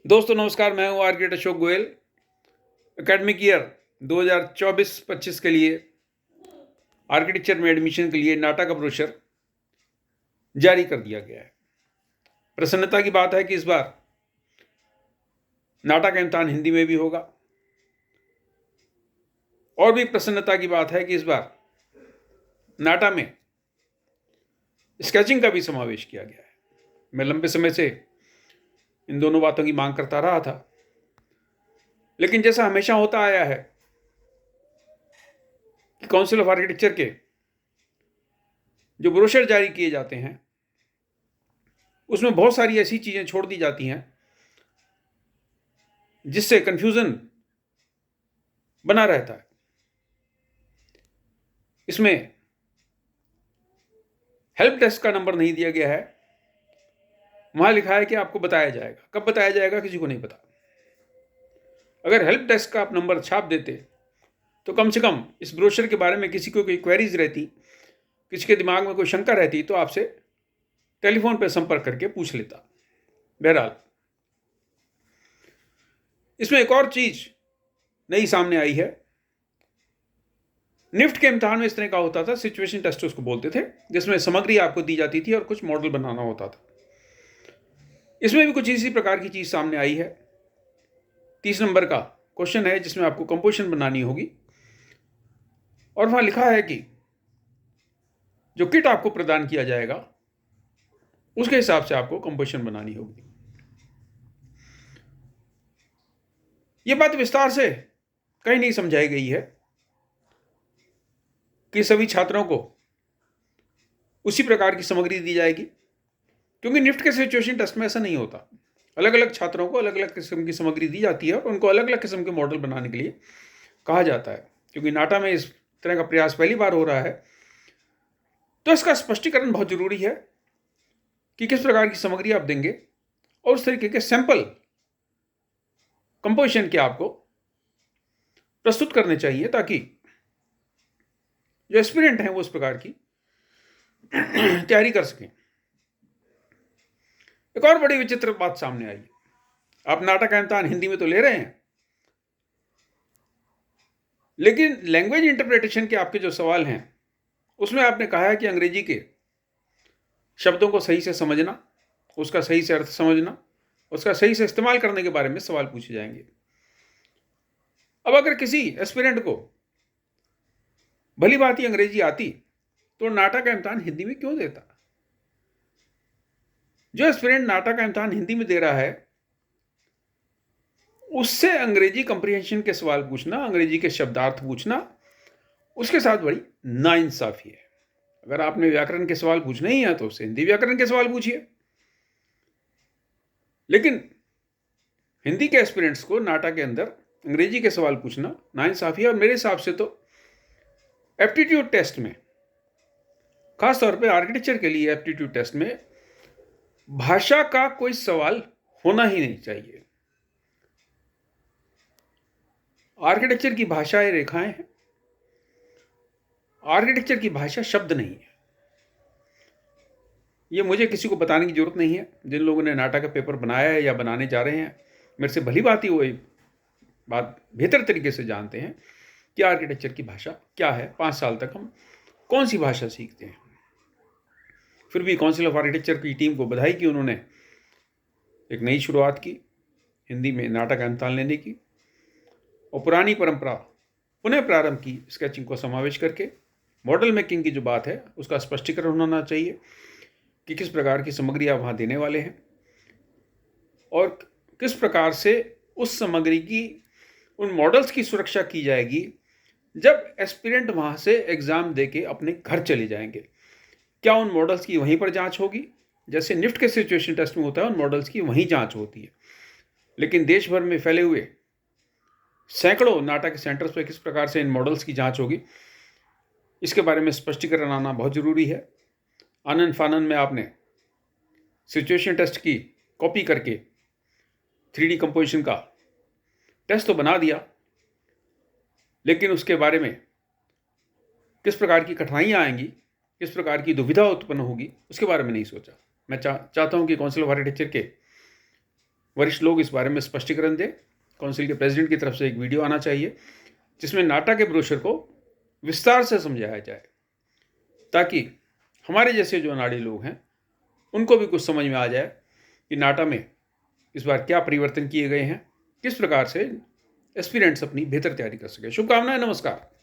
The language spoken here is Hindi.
दोस्तों नमस्कार, मैं हूं architect Ashok Goyal. Academic year 2024-25 के लिए आर्किटेक्चर में एडमिशन के लिए नाटा का ब्रोशर जारी कर दिया गया है। प्रसन्नता की बात है कि इस बार नाटा का इम्तिहान हिंदी में भी होगा। और भी प्रसन्नता की बात है कि इस बार नाटा में स्केचिंग का भी समावेश किया गया है। मैं लंबे समय से इन दोनों बातों की मांग करता रहा था, लेकिन जैसा हमेशा होता आया है कि काउंसिल ऑफ आर्किटेक्चर के जो ब्रोशर जारी किए जाते हैं उसमें बहुत सारी ऐसी चीजें छोड़ दी जाती हैं जिससे कंफ्यूजन बना रहता है। इसमें हेल्प डेस्क का नंबर नहीं दिया गया है। वहां लिखा है कि आपको बताया जाएगा। कब बताया जाएगा किसी को नहीं पता। अगर हेल्प डेस्क का आप नंबर छाप देते तो कम से कम इस ब्रोशर के बारे में किसी को कोई क्वेरीज रहती, किसी के दिमाग में कोई शंका रहती तो आपसे टेलीफोन पर संपर्क करके पूछ लेता। बहरहाल इसमें एक और चीज नई सामने आई है। निफ्ट के इम्तिहान में इस तरह का होता था, सिचुएशन टेस्ट उसको बोलते थे, जिसमें सामग्री आपको दी जाती थी और कुछ मॉडल बनाना होता था। इसमें भी कुछ इसी प्रकार की चीज सामने आई है। 30 नंबर का क्वेश्चन है जिसमें आपको कंपोजिशन बनानी होगी और वहां लिखा है कि जो किट आपको प्रदान किया जाएगा उसके हिसाब से आपको कंपोजिशन बनानी होगी। यह बात विस्तार से कहीं नहीं समझाई गई है कि सभी छात्रों को उसी प्रकार की सामग्री दी जाएगी, क्योंकि निफ्ट के सिचुएशन टेस्ट में ऐसा नहीं होता। अलग अलग छात्रों को अलग अलग किस्म की सामग्री दी जाती है और उनको अलग अलग किस्म के मॉडल बनाने के लिए कहा जाता है। क्योंकि नाटा में इस तरह का प्रयास पहली बार हो रहा है, तो इसका स्पष्टीकरण बहुत जरूरी है कि किस प्रकार की सामग्री आप देंगे और उस तरीके के सैंपल कंपोजिशन के आपको प्रस्तुत करने चाहिए ताकि जो एस्पिरेंट हैं वो उस प्रकार की तैयारी कर सकें। एक और बड़ी विचित्र बात सामने आई। आप नाटा का इम्तिहान हिंदी में तो ले रहे हैं, लेकिन लैंग्वेज इंटरप्रिटेशन के आपके जो सवाल हैं उसमें आपने कहा है कि अंग्रेजी के शब्दों को सही से समझना, उसका सही से अर्थ समझना, उसका सही से इस्तेमाल करने के बारे में सवाल पूछे जाएंगे। अब अगर किसी एस्पिरेंट को भली भांति अंग्रेजी आती तो नाटा का इम्तिहान हिंदी में क्यों देता? जो एस्पिरेंट नाटा का इम्तिहान हिंदी में दे रहा है उससे अंग्रेजी कंप्रीहेंशन के सवाल पूछना, अंग्रेजी के शब्दार्थ पूछना, उसके साथ बड़ी नाइंसाफी है। अगर आपने व्याकरण के सवाल पूछने ही है तो उससे हिंदी व्याकरण के सवाल पूछिए। लेकिन हिंदी के एस्पिरेंट्स को नाटा के अंदर अंग्रेजी के सवाल पूछना नाइंसाफी है। और मेरे हिसाब से तो एप्टीट्यूड टेस्ट में, खासतौर पे आर्किटेक्चर के लिए एप्टीट्यूड टेस्ट में, भाषा का कोई सवाल होना ही नहीं चाहिए। आर्किटेक्चर की भाषाएं रेखाएं हैं, आर्किटेक्चर की भाषा शब्द नहीं है। ये मुझे किसी को बताने की जरूरत नहीं है। जिन लोगों ने नाटा का पेपर बनाया है या बनाने जा रहे हैं, मेरे से भली बात ही वो बात बेहतर तरीके से जानते हैं कि आर्किटेक्चर की भाषा क्या है। 5 साल तक हम कौन सी भाषा सीखते हैं। फिर भी काउंसिल ऑफ आर्किटेक्चर की टीम को बधाई कि उन्होंने एक नई शुरुआत की, हिंदी में नाटा का इम्तिहान लेने की, और पुरानी परंपरा पुनः प्रारंभ की स्केचिंग को समावेश करके। मॉडल मेकिंग की जो बात है उसका स्पष्टीकरण होना चाहिए कि किस प्रकार की सामग्री आप वहाँ देने वाले हैं और किस प्रकार से उस सामग्री की, उन मॉडल्स की सुरक्षा की जाएगी जब एस्पिरेंट वहाँ से एग्जाम देके अपने घर चले जाएंगे। क्या उन मॉडल्स की वहीं पर जांच होगी? जैसे निफ्ट के सिचुएशन टेस्ट में होता है, उन मॉडल्स की वहीं जांच होती है। लेकिन देश भर में फैले हुए सैकड़ों नाटा के सेंटर्स पर किस प्रकार से इन मॉडल्स की जांच होगी, इसके बारे में स्पष्टीकरण आना बहुत जरूरी है। आनन फानन में आपने सिचुएशन टेस्ट की कॉपी करके 3D कंपोजिशन का टेस्ट तो बना दिया, लेकिन उसके बारे में किस प्रकार की कठिनाइयां आएंगी, किस प्रकार की दुविधा उत्पन्न होगी, उसके बारे में नहीं सोचा। मैं चाहता हूं कि काउंसिल ऑफ आर्किटेक्चर के वरिष्ठ लोग इस बारे में स्पष्टीकरण दें। काउंसिल के प्रेसिडेंट की तरफ से एक वीडियो आना चाहिए जिसमें नाटा के ब्रोशर को विस्तार से समझाया जाए, ताकि हमारे जैसे जो अनाड़ी लोग हैं उनको भी कुछ समझ में आ जाए कि नाटा में इस बार क्या परिवर्तन किए गए हैं, किस प्रकार से एस्पिरेंट्स अपनी बेहतर तैयारी कर सके। शुभकामनाएं, नमस्कार।